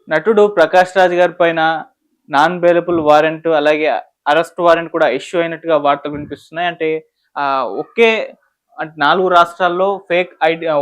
నటుడు 'ప్రకాష్ రాజ్' గారి పైన నాన్ బెయిలబుల్ వారెంట్ అలాగే అరెస్ట్ వారెంట్ కూడా ఇష్యూ అయినట్టుగా వార్తలు వినిపిస్తున్నాయి. అంటే ఒకే అంటే 4 రాష్ట్రాల్లో ఫేక్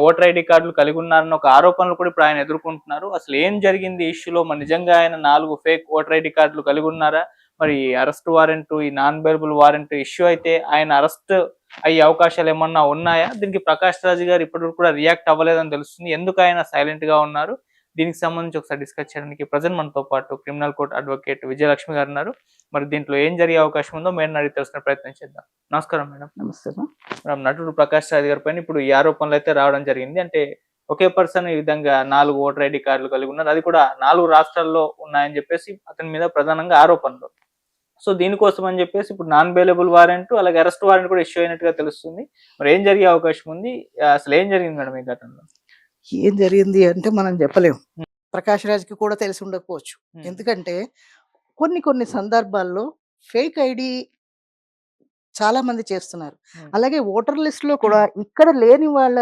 ఓటర్ ఐడీ కార్డులు కలిగి ఉన్నారన్న ఒక ఆరోపణలు కూడా ఇప్పుడు ఆయన ఎదుర్కొంటున్నారు. అసలు ఏం జరిగింది ఈ ఇష్యూలో? మరి నిజంగా ఆయన 4 ఫేక్ ఓటర్ ఐడీ కార్డులు కలిగి ఉన్నారా? మరి అరెస్ట్ వారెంట్, ఈ నాన్ బెయిలబుల్ వారెంట్ ఇష్యూ అయితే ఆయన అరెస్ట్ అయ్యే అవకాశాలు ఏమన్నా ఉన్నాయా? దీనికి 'ప్రకాష్ రాజ్' గారు ఇప్పటివరకు కూడా రియాక్ట్ అవ్వలేదని తెలుస్తుంది. ఎందుకు ఆయన సైలెంట్‌గా ఉన్నారు? దీనికి సంబంధించి ఒకసారి డిస్కస్ చేయడానికి ప్రెజెంట్ మనతో పాటు క్రిమినల్ కోర్ట్ అడ్వకేట్ విజయలక్ష్మి గారు ఉన్నారు. మరి దీంట్లో ఏం జరిగే అవకాశం ఉందో మేడం అడిగి తెలుసుకునే ప్రయత్నం చేద్దాం. నమస్కారం మేడం. నమస్తే మేడం, నటుడు 'ప్రకాష్ రాజ్' గారి పైన ఇప్పుడు ఈ ఆరోపణలు అయితే రావడం జరిగింది. అంటే ఒకే పర్సన్ ఈ విధంగా 4 ఓటర్ ఐడీ కార్డులు కలిగి ఉన్నారు. అది కూడా 4 రాష్ట్రాల్లో ఉన్నాయని చెప్పేసి అతని మీద ప్రధానంగా ఆరోపణలు. సో దీనికోసం అని చెప్పేసి ఇప్పుడు నాన్ బెయిలబుల్ వారెంట్ అలాగే అరెస్ట్ వారెంట్ కూడా ఇష్యూ అయినట్టుగా తెలుస్తుంది. మరి ఏం జరిగే అవకాశం ఉంది? అసలు ఏం జరిగింది మేడం ఈ ఘటనలో? ఏం జరిగింది అంటే మనం చెప్పలేం. ప్రకాష్ రాజ్‌కి కూడా తెలిసి ఉండకపోవచ్చు. ఎందుకంటే కొన్ని కొన్ని సందర్భాల్లో ఫేక్ ఐడీ చాలా మంది చేస్తున్నారు. అలాగే ఓటర్ లిస్ట్‌లో కూడా ఇక్కడ లేని వాళ్ళ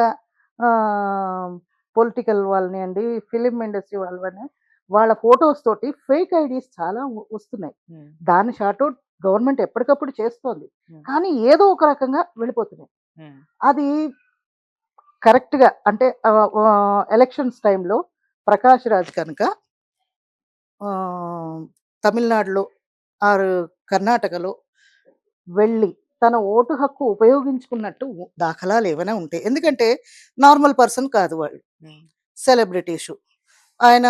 పొలిటికల్ వాళ్ళనియండి, ఫిల్మ్ ఇండస్ట్రీ వాళ్ళని వాళ్ళ ఫోటోస్ తోటి ఫేక్ ఐడీస్ చాలా వస్తున్నాయి. దాన్ని షార్ట్ ఔట్ గవర్నమెంట్ ఎప్పటికప్పుడు చేస్తోంది. కానీ ఏదో ఒక రకంగా వెళ్ళిపోతున్నాయి. అది కరెక్ట్‌గా అంటే ఎలక్షన్స్ టైంలో ప్రకాష్ రాజ్ కనుక తమిళనాడులో ఆర్ కర్ణాటకలో వెళ్ళి తన ఓటు హక్కు ఉపయోగించుకున్నట్టు దాఖలాలు ఏమైనా ఉంటాయి. ఎందుకంటే నార్మల్ పర్సన్ కాదు వాళ్ళు. సెలబ్రిటీసు. ఆయన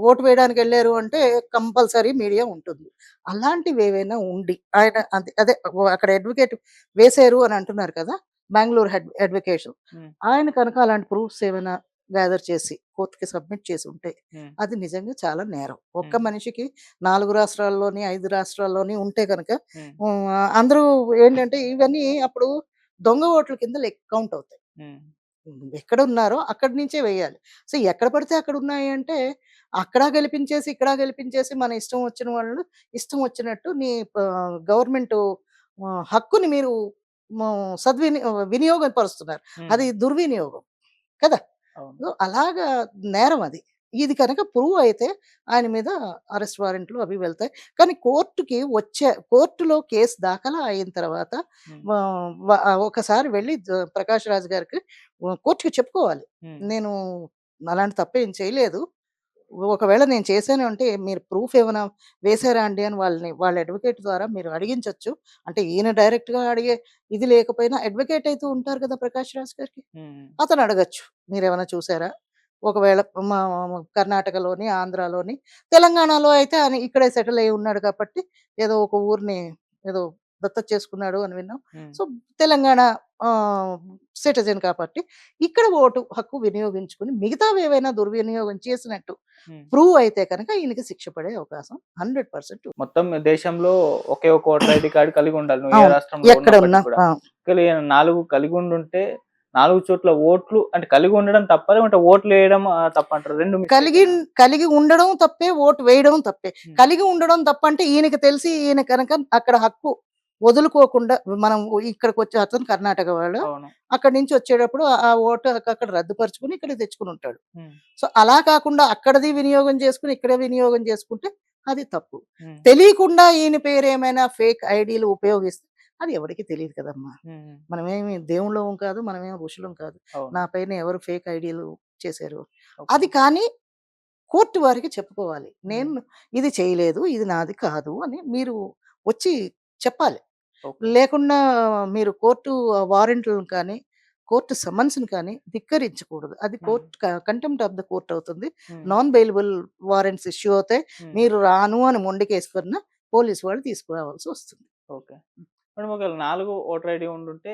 ఓటు వేయడానికి వెళ్ళారు అంటే కంపల్సరీ మీడియా ఉంటుంది. అలాంటివి ఏవైనా ఉండి ఆయన అదే అక్కడ అడ్వకేట్ వేశారు అని అంటున్నారు కదా! బెంగుళూరు అడ్వకేషన్. ఆయన కనుక అలాంటి ప్రూఫ్స్ ఏమైనా గ్యాదర్ చేసి కోర్ట్‌కి సబ్మిట్ చేసి ఉంటే అది నిజంగా చాలా నేరం. ఒక్క మనిషికి 4 రాష్ట్రాల్లోని, 5 రాష్ట్రాల్లోని ఉంటే గనక అందరూ ఏంటంటే ఇవన్నీ అప్పుడు దొంగ ఓట్ల కింద కౌంట్ అవుతాయి. ఎక్కడున్నారో అక్కడి నుంచే వేయాలి. సో ఎక్కడ పడితే అక్కడ ఉన్నాయి అంటే అక్కడ గెలిపించేసి, ఇక్కడ గెలిపించేసి మన ఇష్టం వచ్చిన వాళ్ళు ఇష్టం వచ్చినట్టు నీ గవర్నమెంటు హక్కుని మీరు వినియోగం పరుస్తున్నారు. అది దుర్వినియోగం కదా! అలాగా నేరం అది. ఇది కనుక ప్రూవ్ అయితే ఆయన మీద అరెస్ట్ వారెంట్లు అవి వెళ్తాయి. కానీ కోర్టులో కేసు దాఖలా అయిన తర్వాత ఒకసారి వెళ్ళి ప్రకాష్ రాజ్ గారికి కోర్టుకి చెప్పుకోవాలి. నేను అలాంటి తప్పేం చేయలేదు. ఒకవేళ నేను చేశాను అంటే మీరు ప్రూఫ్ ఏమైనా వేశారా అండి అని వాళ్ళ అడ్వకేట్ ద్వారా మీరు అడిగించొచ్చు. అంటే ఈయన డైరెక్ట్‌గా అడిగే ఇది లేకపోయినా అడ్వకేట్ అయితే ఉంటారు కదా! ప్రకాష్ రాజ్ గారికి. అతను అడగొచ్చు. మీరేమైనా చూసారా? ఒకవేళ కర్ణాటకలోని, ఆంధ్రాలోని, తెలంగాణలో అయితే ఆయన ఇక్కడే సెటిల్ అయ్యి ఉన్నాడు కాబట్టి ఏదో ఒక ఊరిని ఏదో దత్తత చేసుకున్నాడు అని విన్నాం. సో తెలంగాణ సిటిజన్ కాబట్టి ఇక్కడ ఓటు హక్కు వినియోగించుకుని మిగతావి ఏవైనా దుర్వినియోగం చేసినట్టు ప్రూవ్ అయితే కనుక ఈయనకి శిక్ష పడే అవకాశం 100% మొత్తం దేశంలో ఒకే ఒక ఓటర్ ఐడీ కార్డ్ కలిగి ఉండాలి. నువ్వు ఏ రాష్ట్రంలో ఎక్కడ ఉన్నా ఉన్నప్పటికీ కూడా. ఒకవేళ ఈయన 4 కలిగి ఉండుంటే 4 చోట్ల ఓట్లు అంటే కలిగి ఉండడం తప్పా? లేకుంటే ఓట్లు వేయడం తప్పంటారా? 2 కలిగి ఉండడం తప్పే, ఓటు వేయడం తప్పే. కలిగి ఉండడం తప్పంటే ఈయనకి తెలిసి ఈయన కనుక అక్కడ హక్కు వదులుకోకుండా మనం ఇక్కడికి వచ్చే అతను కర్ణాటక వాడు. అక్కడి నుంచి వచ్చేటప్పుడు ఆ ఓటు హక్కు అక్కడ రద్దుపరుచుకుని ఇక్కడ తెచ్చుకుని ఉంటాడు. సో అలా కాకుండా అక్కడది వినియోగం చేసుకుని ఇక్కడ వినియోగం చేసుకుంటే అది తప్పు. తెలియకుండా ఈయన పేరు ఏమైనా ఫేక్ ఐడీలు ఉపయోగిస్తే అది ఎవరికి తెలియదు కదమ్మా. మనమేమి దేవుళ్ళం కాదు, మనమేమి ఋషులం కాదు. నా పైన ఎవరు ఫేక్ ఐడీలు చేశారు అది కానీ కోర్టు వారికి చెప్పుకోవాలి. నేను ఇది చేయలేదు, ఇది నాది కాదు అని మీరు వచ్చి చెప్పాలి. లేకుండా మీరు కోర్టు వారెంట్లను కానీ కోర్టు సమన్స్‌ని కానీ ధిక్కరించకూడదు. అది court contempt of the court అవుతుంది. నాన్ బెయిలబుల్ వారెంట్స్ ఇష్యూ అవుతాయి. మీరు రాను అని మొండికేసుకున్న పోలీసు వాళ్ళు తీసుకురావాల్సి వస్తుంది. ఓకే. మేడం, ఒకవేళ 4 ఓటర్ ఐడీ ఉండుంటే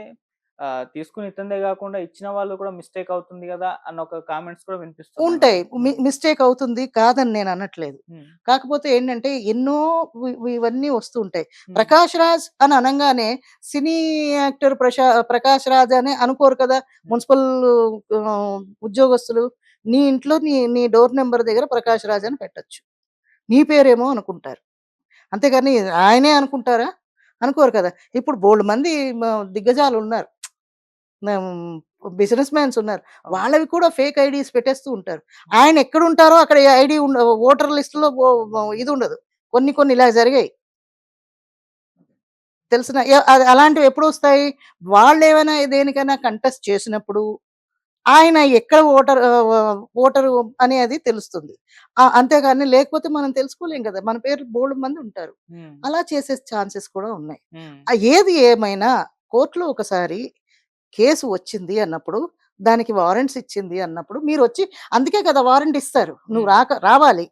తీసుకుని ఇతందే కాకుండా ఇచ్చిన వాళ్ళు కూడా మిస్టేక్ అవుతుంది కదా అన్న ఒక కామెంట్స్ కూడా వినిపిస్తున్నాయి. ఉంటాయి. మిస్టేక్ అవుతుంది కాదని నేను అనట్లేదు. కాకపోతే ఏంటంటే ఎన్నో ఇవన్నీ వస్తూ ఉంటాయి. ప్రకాష్ రాజ్ అని అనంగానే సినీ యాక్టర్ ప్రకాష్ రాజ్ అని అనుకోరు కదా మున్సిపల్ ఉద్యోగస్తులు. నీ ఇంట్లో నీ డోర్ నెంబర్ దగ్గర ప్రకాష్ రాజ్ అని పెట్టొచ్చు. నీ పేరేమో అనుకుంటారు. అంతేగాని ఆయనే అనుకుంటారా? అనుకోరు కదా! ఇప్పుడు బోలెడు మంది దిగ్గజాలు ఉన్నారు. బిజినెస్ మ్యాన్స్ ఉన్నారు. అవును. వాళ్ళవి కూడా ఫేక్ ఐడీస్ పెట్టేస్తూ ఉంటారు. ఆయన ఎక్కడుంటారో అక్కడ ఐడీ ఓటర్ లిస్ట్‌లో ఇది ఉండదు. కొన్ని ఇలా జరిగాయి. తెలిసిన అది అలాంటివి ఎప్పుడొస్తాయి? వాళ్ళేమైనా దేనికైనా కంటెస్ట్ చేసినప్పుడు ఆయన ఎక్కడ ఓటరు అనేది తెలుస్తుంది. అంతేగాని లేకపోతే మనం తెలుసుకోలేం కదా! మన పేరు బోలెడు మంది ఉంటారు. హ్మ్. అలా చేసే ఛాన్సెస్ కూడా ఉన్నాయి. హ్మ్. ఏది ఏమైనా కోర్ట్‌లో ఒకసారి కేసు వచ్చింది అన్నప్పుడు, దానికి వారెంట్స్ ఇచ్చింది అన్నప్పుడు మీరొచ్చి అందుకే కదా వారెంట్ ఇస్తారు. నువ్వు రావాలి.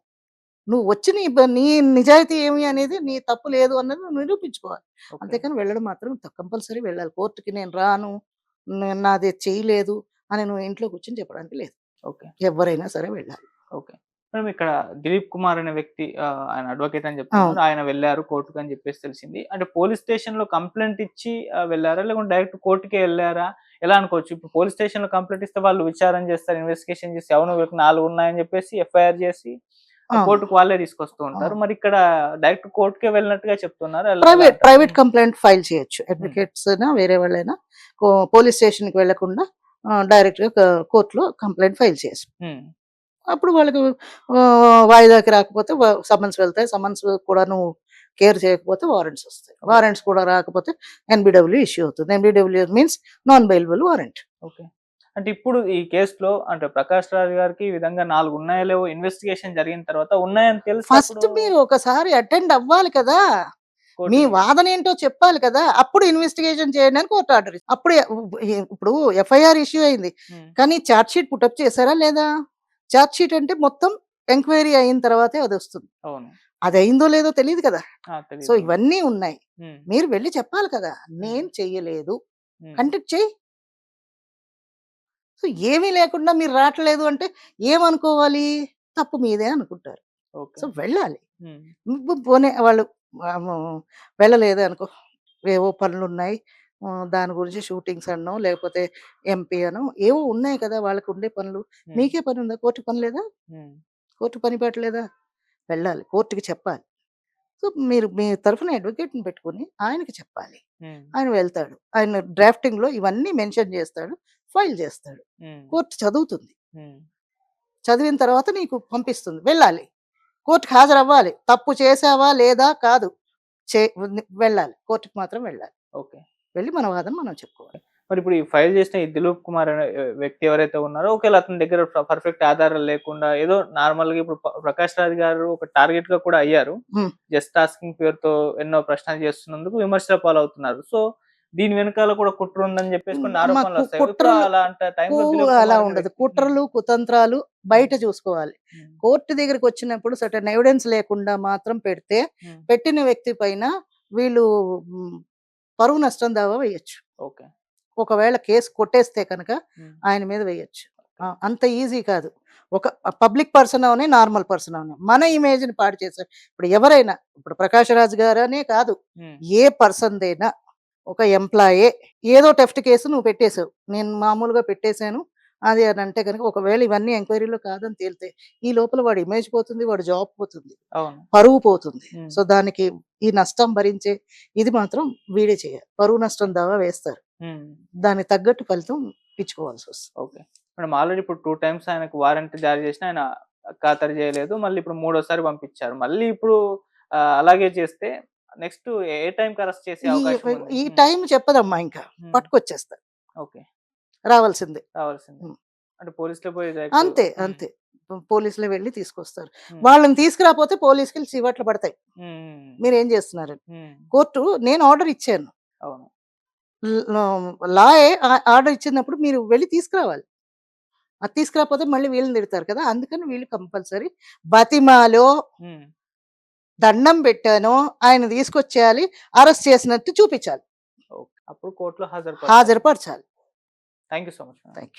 నువ్వు వచ్చి నీ నిజాయితీ ఏమి అనేది నీ తప్పు లేదు అన్నది నువ్వు నిరూపించుకోవాలి. ఓకే. అంతేకాని వెళ్ళడం మాత్రం కంపల్సరీ వెళ్ళాలి. కోర్ట్‌కి నేను రాను, నాది చేయలేదు అని నువ్వు ఇంట్లో కూర్చొని చెప్పడానికి లేదు. ఓకే. ఎవ్వరైనా సరే వెళ్ళాలి. ఓకే. మేడం ఇక్కడ దిలీప్ కుమార్ అనే వ్యక్తి ఆయన అడ్వకేట్ అని అవును. చెప్తున్నారు. ఆయన వెళ్లారు కోర్ట్‌కి అని చెప్పేసి తెలిసింది. అంటే పోలీస్ స్టేషన్‌లో కంప్లెయింట్ ఇచ్చి వెళ్లారా? లేకుంటే డైరెక్ట్ కోర్ట్‌కే ఎళ్లారా? ఎలా అనుకోవచ్చు? ఇప్పుడు పోలీస్ స్టేషన్‌లో కంప్లెయింట్ ఇస్తే వాళ్ళు విచారణ చేస్తారు, ఇన్వెస్టిగేషన్ చేసి అవును వీళ్ళకి 4 ఉన్నాయని చెప్పేసి ఎఫ్ఐఆర్ చేసి అవును. కోర్ట్‌కి వాళ్ళే తీసుకొస్తూ ఉంటారు. అవును. మరి ఇక్కడ డైరెక్ట్ కోర్ట్‌కే వెళ్ళినట్టుగా చెప్తున్నారు. ఎలా ప్రైవేట్ అంటారు? ప్రైవేట్ కంప్లెయింట్ ఫైల్ చేయొచ్చు. హ్మ్. అడ్వకేట్స్ అయినా వేరే వాళ్ళైనా పోలీస్ స్టేషన్‌కి వెళ్ళకుండా డైరెక్ట్‌గా కోర్ట్‌లో కంప్లెయింట్ ఫైల్ చేయొచ్చు. హ్మ్. అప్పుడు వాళ్ళకి వాయిదాకి రాకపోతే సమన్స్ వెళ్తాయి. సమన్స్ కూడా నువ్వు కేర్ చేయకపోతే వారెంట్స్ వస్తాయి. ఓకే. వారెంట్స్ కూడా రాకపోతే ఎన్‌బిడబ్ల్యూ ఇష్యూ అవుతుంది. NBW means non bailable warrant. Okay. అంటే ఇప్పుడు ఈ కేస్‌లో అంటే 'ప్రకాష్ రాజ్' గారికి ఈ విధంగా 4 ఉన్నాయో లేవో ఇన్వెస్టిగేషన్ జరిగిన తర్వాత ఉన్నాయని తెలిసినప్పుడు ఫస్ట్ మీరు ఒకసారి అటెండ్ అవ్వాలి కదా! మీ కోర్ట్‌ని వాదన ఏంటో చెప్పాలి కదా! అప్పుడు ఇన్వెస్టిగేషన్ చేయండి అని కోర్ట్ ఆర్డర్ అప్పుడే ఇప్పుడు ఎఫ్ఐఆర్ ఇష్యూ అయింది. హ్మ్. కానీ చార్జ్ షీట్ పుటప్ చేసారా లేదా? చార్జ్ షీట్ అంటే మొత్తం ఎంక్వైరీ అయిన తర్వాతే అదొస్తుంది. అవును. అది అయిందో లేదో తెలీదు కదా! సో, తెలీదు. ఇవన్నీ ఉన్నాయి. హ్మ్. మీరు వెళ్లి చెప్పాలి కదా! హ్మ్. నేను చెయ్యలేదు. హ్మ్. కంటెక్ట్ చెయ్యి. సో, ఏమీ లేకుండా మీరు రాట్లేదు అంటే ఏమనుకోవాలి? తప్పు మీదే అనుకుంటారు. ఓకే. సో, వెళ్ళాలి. హ్మ్. పోనీ వాళ్ళు వెళ్ళలేదు అనుకో, ఏవో పనులున్నాయి. దాని గురించి షూటింగ్స్ అనో, లేకపోతే ఎంపీ అనో ఏవో ఉన్నాయి కదా! వాళ్ళకుండే పనులు. హ్మ్. మీకే పనుందా? కోర్టుకి పని లేదా? హ్మ్. కోర్టు పని పాట లేదా? వెళ్ళాలి. కోర్ట్‌కి చెప్పాలి. సో, మీరు మీ తరఫున అడ్వకేట్‌ని పెట్టుకొని ఆయనకి చెప్పాలి. హ్మ్. ఆయన వెళ్తాడు. ఆయన డ్రాఫ్టింగ్‌లో ఇవన్నీ మెన్షన్ చేస్తాడు. ఫైల్ చేస్తాడు. హ్మ్. కోర్ట్ చదువుతుంది. హ్మ్. చదివిన తర్వాత నీకు పంపిస్తుంది. వెళ్ళాలి. కోర్ట్‌కి హాజరవ్వాలి. తప్పు చేశావా? లేదా? కాదు. చే వెళ్ళాలి. కోర్ట్‌కి మాత్రం వెళ్ళాలి. ఓకే. వెళ్ళి మన వాదన మనం చెప్పుకోవాలి. మరిప్పుడు ఈ ఫైల్ చేసిన ఈ దిలీప్ కుమార్ అనే వ్యక్తి ఎవరైతే ఉన్నారో ఒకవేళ అతని దగ్గర పర్ఫెక్ట్ ఆధారాలు లేకుండా ఏదో నార్మల్‌గా ఇప్పుడు 'ప్రకాష్ రాజ్' గారు ఒక టార్గెట్‌గా కూడా అయ్యారు. హ్మ్. జస్ట్ ఆస్కింగ్ పేరుతో ఎన్నో ప్రశ్నలు చేస్తున్నందుకు విమర్శల పాలవుతున్నారు. సో, దీని వెనకాల కూడా కుట్ర ఉందని చెప్పేసి కొన్ని ఆరోపణలొస్తాయి. ఇప్పుడు కుట్రలు అలాంటి టైంలో దిలీప్ అలా కుమార్ అనే ఉండదు. వ్యక్తి కుట్రలు, కుతంత్రాలు బయట చూసుకోవాలి. హ్మ్. కోర్ట్ దగ్గరికొచ్చినప్పుడు సర్టెన్ ఎవిడెన్స్ లేకుండా మాత్రం పెడితే, హ్మ్. పెట్టిన వ్యక్తి పైన వీళ్ళు హ్మ్, పరువు నష్టం దావా వేయొచ్చు. ఓకే. ఒకవేళ కేస్ కొట్టేస్తే కనుక హ్మ్. ఆయన మీద వేయొచ్చు. అంత ఈజీ కాదు. ఒక పబ్లిక్ పర్సన్ అవని, నార్మల్ పర్సన్ అవని మన ఇమేజ్‌ని పాడు చేశారు. ఇప్పుడు ఎవరైనా ఇప్పుడు 'ప్రకాష్ రాజ్' గారనే కాదు. హ్మ్. ఏ పర్సన్‌దైనా ఒక ఎంప్లాయే ఏదో టెఫ్ట్ కేసు నువ్వు పెట్టేసావు. నేను మామూలుగా పెట్టేసాను. అది అని అంటే గనుక ఒకవేళ ఇవన్నీ ఎంక్వైరీలో కాదని తేలితే, ఈ లోపల వాడి ఇమేజ్ పోతుంది. వాడి జాబ్ పోతుంది. అవును. పరువు పోతుంది. హ్మ్. సో, దానికి ఈ నష్టం భరించే ఇది మాత్రం వీడే చేయాలి. పరువు నష్టం దావా వేస్తారు. హ్మ్. దానికి తగ్గట్టు ఫలితం ఇచ్చుకోవాల్సొస్తుంది. ఓకే. మేడం ఆల్రెడీ ఇప్పుడు 2 టైమ్స్ ఆయనకు వారెంట్ జారీ చేసినా ఆయన ఖాతరు చేయలేదు. మళ్ళీ ఇప్పుడు మూడోసారి పంపించారు. మళ్ళీ ఇప్పుడు అలాగే చేస్తే నెక్స్ట్ ఏ టైంకి అరెస్ట్ చేసే ఈ అవకాశం ఉంది? ఈ టైం చెప్పదమ్మా ఇంకా. హ్మ్. పట్టుకొచ్చేస్తారు. ఓకే. రావాల్సిందే. రావాల్సిందే. హ్మ్. అంటే పోలీసులే పోయి డైరెక్ట్ అంతే. హ్మ్. అంతే. పోలీసులే వెళ్లి తీసుకొస్తారు. హ్మ్. వాళ్ళని తీసుకురాపోతే పోలీస్‌కెళ్ళి చీవాట్లు పడతాయి. హ్మ్. మీరేం చేస్తున్నారని. హ్మ్. కోర్టు నేను ఆర్డర్ ఇచ్చాను. అవును. లాయే ఆర్డర్ ఇచ్చినప్పుడు మీరు వెళ్లి తీసుకురావాలి. అది తీసుకురాకపోతే మళ్ళీ వీళ్ళని తిడతారు కదా! అందుకని వీళ్ళు కంపల్సరీ బతిమాలో, హ్మ్. దండం పెట్టానో ఆయన్ని తీసుకొచ్చేయాలి. అరెస్ట్ చేసినట్టు చూపించాలి. ఓకే. అప్పుడు కోర్ట్‌లో హాజరుపరచాలి. హాజరుపరచాలి. Thank you so much madam. Thank you.